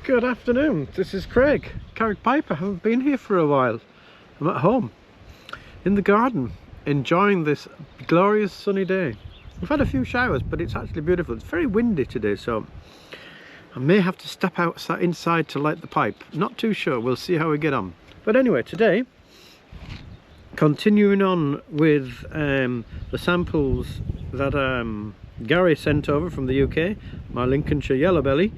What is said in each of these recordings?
Good afternoon, this is Craig Piper. I haven't been here for a while. I'm at home in the garden enjoying this glorious sunny day. We've had a few showers, but it's actually beautiful. It's very windy today, so I may have to step outside inside to light the pipe. Not too sure, we'll see how we get on. But anyway, today, continuing on with the samples that Gary sent over from the UK, my Lincolnshire Yellow Belly.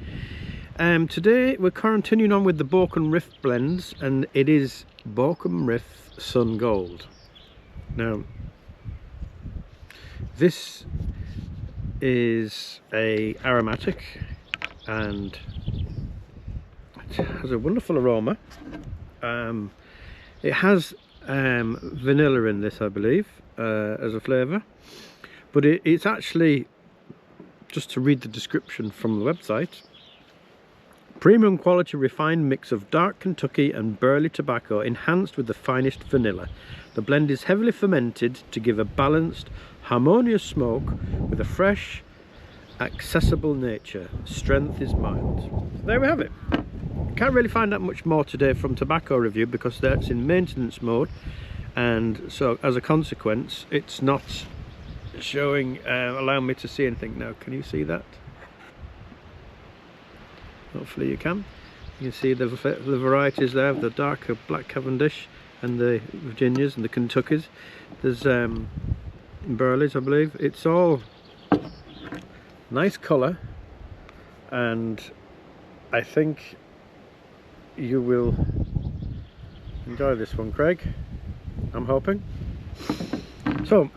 Today we're continuing on with the Borkum Riff blends, and it is Borkum Riff Sungold. Now, this is a aromatic and it has a wonderful aroma. It has vanilla in this, I believe, as a flavour, but it's actually, just to read the description from the website, premium quality refined mix of dark Kentucky and burley tobacco enhanced with the finest vanilla. The blend is heavily fermented to give a balanced, harmonious smoke with a fresh, accessible nature. Strength is mild. So there we have it. Can't really find that much more today from Tobacco Review because that's in maintenance mode, and so as a consequence it's not showing, allowing me to see anything now. Can you see that? Hopefully you can. You can see the varieties there of the darker Black Cavendish and the Virginias and the Kentuckys. There's Burleys, I believe. It's all nice colour, and I think you will enjoy this one, Craig. I'm hoping. So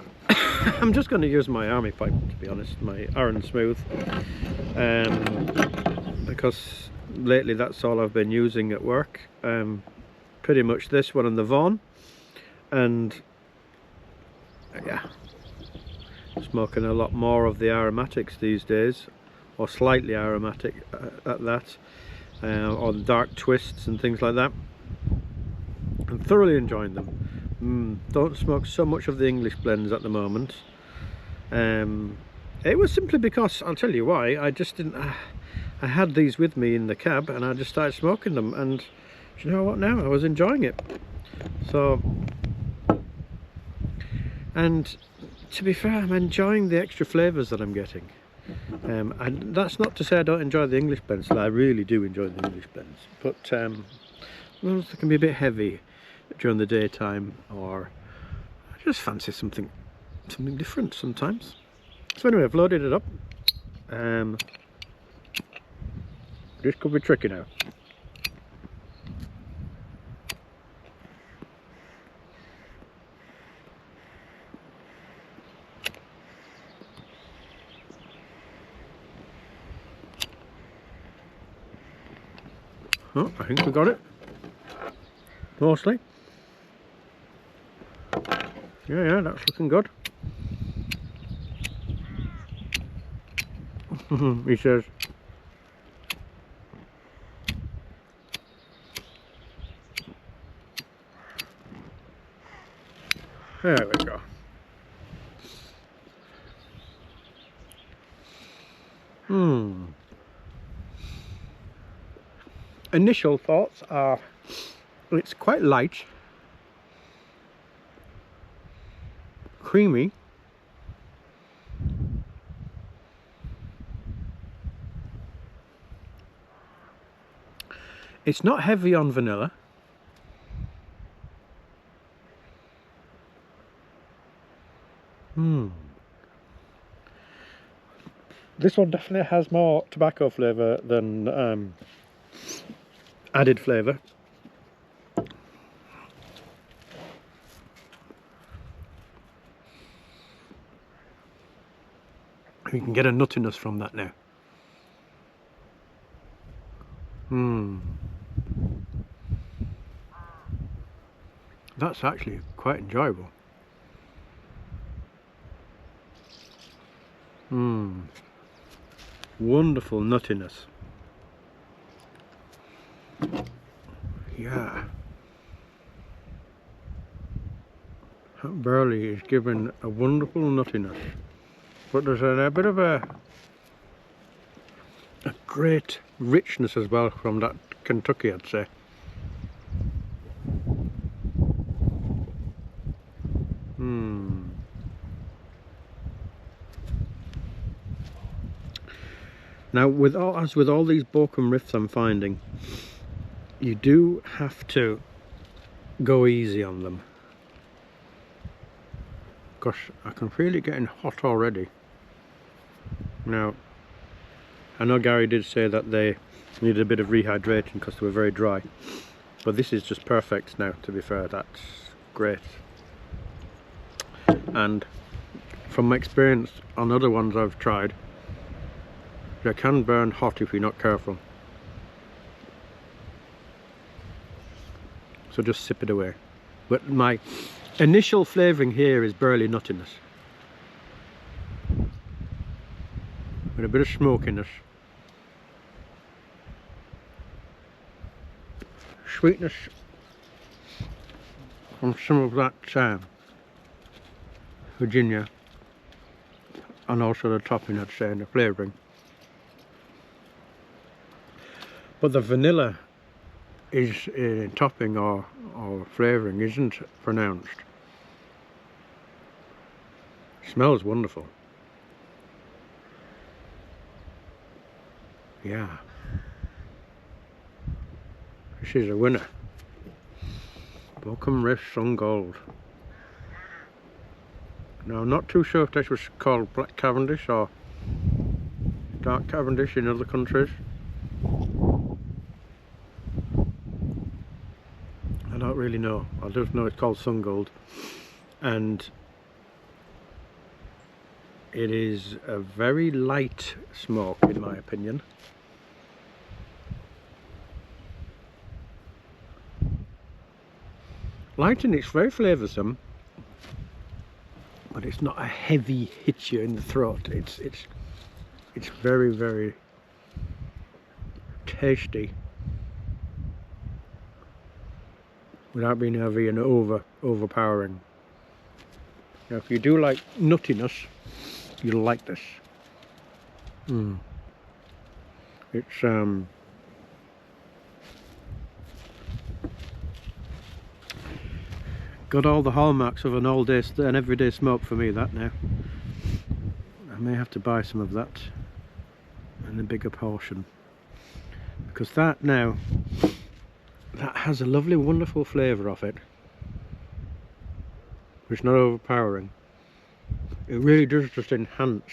I'm just going to use my army pipe, to be honest, my Iron Smooth, because lately that's all I've been using at work. Pretty much this one and the Vaughan, and yeah, smoking a lot more of the aromatics these days, or slightly aromatic at that, on dark twists and things like that. I'm thoroughly enjoying them. Don't smoke so much of the English blends at the moment. It was simply because, I'll tell you why, I just didn't, I had these with me in the cab and I just started smoking them, and do you know what, now I was enjoying it. So, and to be fair, I'm enjoying the extra flavours that I'm getting. And that's not to say I don't enjoy the English blends. I really do enjoy the English blends, but well, they can be a bit heavy during the daytime, or I just fancy something different sometimes. So anyway, I've loaded it up. This could be tricky now. Oh, I think we got it. Mostly. Yeah, that's looking good. He says. There we go. Initial thoughts are, it's quite light, creamy, it's not heavy on vanilla, this one definitely has more tobacco flavour than added flavour. You can get a nuttiness from that now. That's actually quite enjoyable. Wonderful nuttiness. Yeah. That barley is given a wonderful nuttiness, but there's a bit of a great richness as well from that Kentucky, I'd say. Now, as with all these Borkum Riffs I'm finding, you do have to go easy on them. Gosh, I can feel it getting hot already. Now, I know Gary did say that they needed a bit of rehydrating because they were very dry, but this is just perfect now, to be fair. That's great. And from my experience on other ones I've tried, they can burn hot if you're not careful. So just sip it away. But my initial flavouring here is burley nuttiness, with a bit of smokiness, sweetness from some of that Virginia, and also the topping, I'd say, and the flavouring. But the vanilla is topping or flavouring isn't pronounced. Smells wonderful. Yeah. This is a winner. Borkum Riff Sungold. Now, I'm not too sure if this was called Black Cavendish or Dark Cavendish in other countries. I don't really know. I just know it's called Sungold, and it is a very light smoke, in my opinion. Light, and it's very flavoursome, but it's not a heavy hit you in the throat. It's very, very tasty without being heavy and overpowering. Now, if you do like nuttiness, you'll like this. It's got all the hallmarks of an everyday smoke for me, that now. I may have to buy some of that in a bigger portion, because that has a lovely, wonderful flavour of it. It's not overpowering. It really does just enhance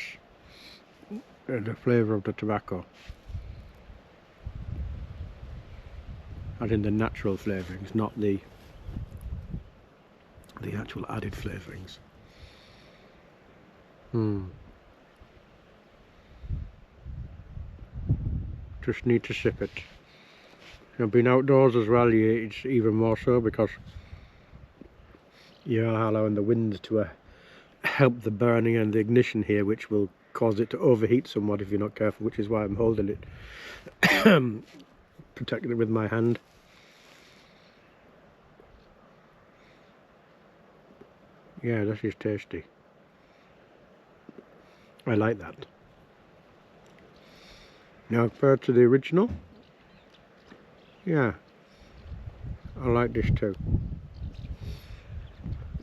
the flavour of the tobacco, as in the natural flavourings, not the actual added flavourings. Just need to sip it. You know, being outdoors as well, it's even more so, because you're allowing the wind to help the burning and the ignition here, which will cause it to overheat somewhat if you're not careful, which is why I'm holding it, protecting it with my hand. Yeah, this is tasty. I like that. Now, compared to the original, yeah, I like this too.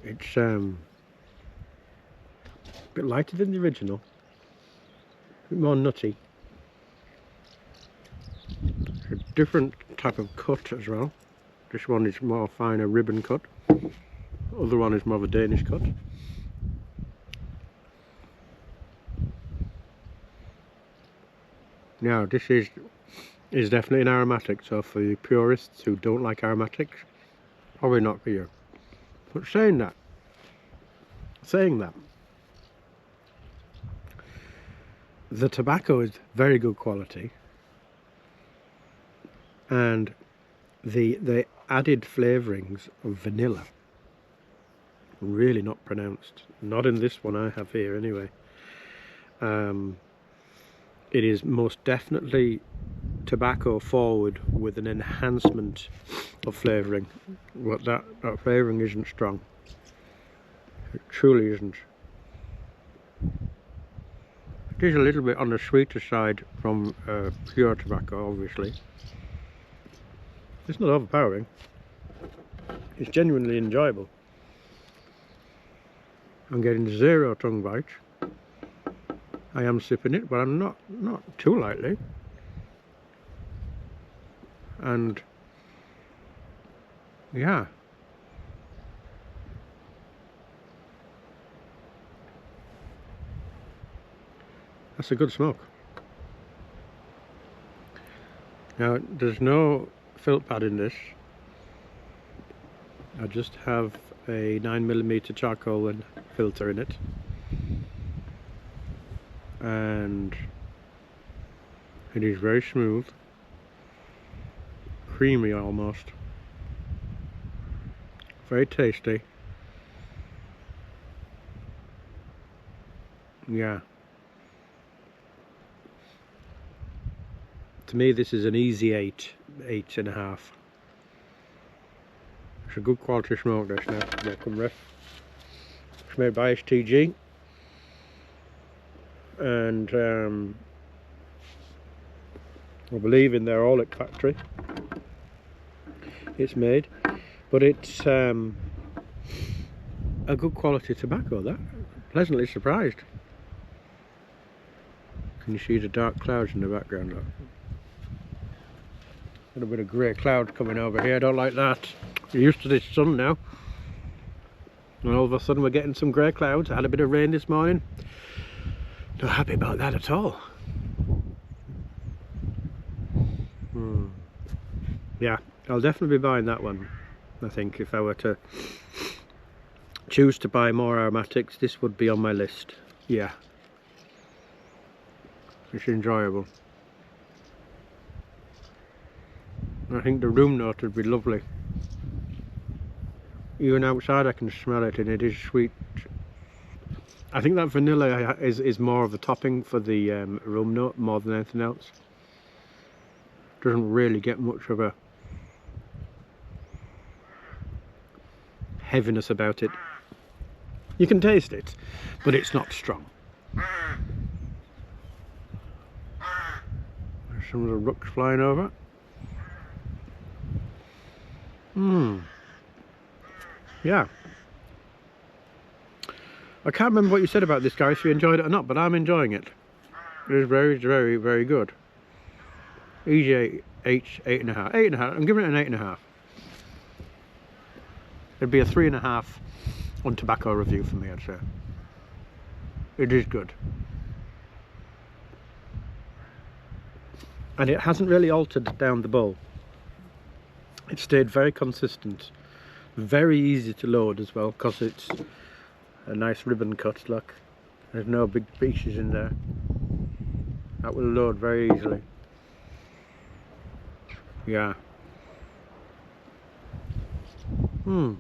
It's a bit lighter than the original, a bit more nutty. It's a different type of cut as well. This one is more finer ribbon cut. The other one is more of a Danish cut. Now, this is definitely an aromatic, so for you purists who don't like aromatics, probably not for you. But saying that, the tobacco is very good quality, and the added flavourings of vanilla, really not pronounced. Not in this one I have here anyway. It is most definitely tobacco forward with an enhancement of flavouring, but that flavouring isn't strong. It truly isn't. It is a little bit on the sweeter side from pure tobacco, obviously. It's not overpowering. It's genuinely enjoyable. I'm getting 0 tongue bites. I am sipping it, but I'm not too lightly. And yeah, that's a good smoke. Now, there's no filter pad in this. I just have a 9mm charcoal and filter in it, and it is very smooth, creamy almost, very tasty. Yeah, to me this is an easy 8.5. It's a good quality smoke, this now. Borkum Riff. It's made by STG, and I believe in their Aromatic factory it's made, but it's a good quality tobacco. That, pleasantly surprised. Can you see the dark clouds in the background? Look. A little bit of grey cloud coming over here. I don't like that. We're used to this sun now, and all of a sudden we're getting some grey clouds. I had a bit of rain this morning. Not happy about that at all. Yeah, I'll definitely be buying that one. I think if I were to choose to buy more aromatics, this would be on my list. Yeah, it's enjoyable. I think the room note would be lovely. Even outside I can smell it, and it is sweet. I think that vanilla is more of a topping for the room note more than anything else. Doesn't really get much of a heaviness about it. You can taste it, but it's not strong. There's some of the rooks flying over. Yeah. I can't remember what you said about this, guys, if you enjoyed it or not, but I'm enjoying it. It is very, very, very good. Easy 8.5. 8.5. I'm giving it an 8.5. It'd be a 3.5 on tobacco review for me, I'd say. It is good. And it hasn't really altered down the bowl. It stayed very consistent. Very easy to load as well, because it's a nice ribbon cut, look. There's no big pieces in there. That will load very easily. Yeah. So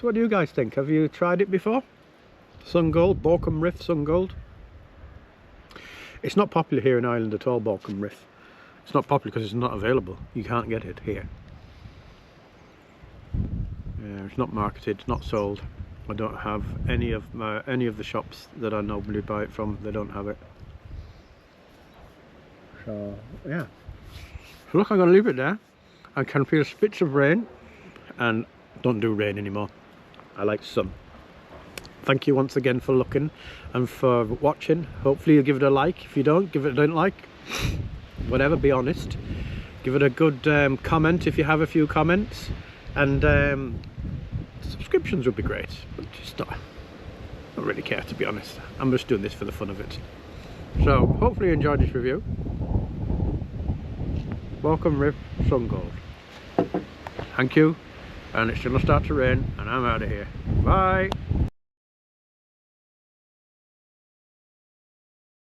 what do you guys think? Have you tried it before? Sungold, Borkum Riff Sungold. It's not popular here in Ireland at all, Borkum Riff. It's not popular because it's not available. You can't get it here. Yeah, it's not marketed, it's not sold. I don't have any of the shops that I normally buy it from. They don't have it. So yeah. So look, I'm going to leave it there. I can feel spits of rain, and don't do rain anymore. I like sun. Thank you once again for looking and for watching. Hopefully you'll give it a like. If you don't, give it a don't like. Whatever, be honest. Give it a good comment if you have a few comments, and subscriptions would be great, but just not really care, to be honest. I'm just doing this for the fun of it. So hopefully you enjoyed this review. Borkum Riff Sungold. Thank you, and it's gonna start to rain, and I'm out of here. Bye.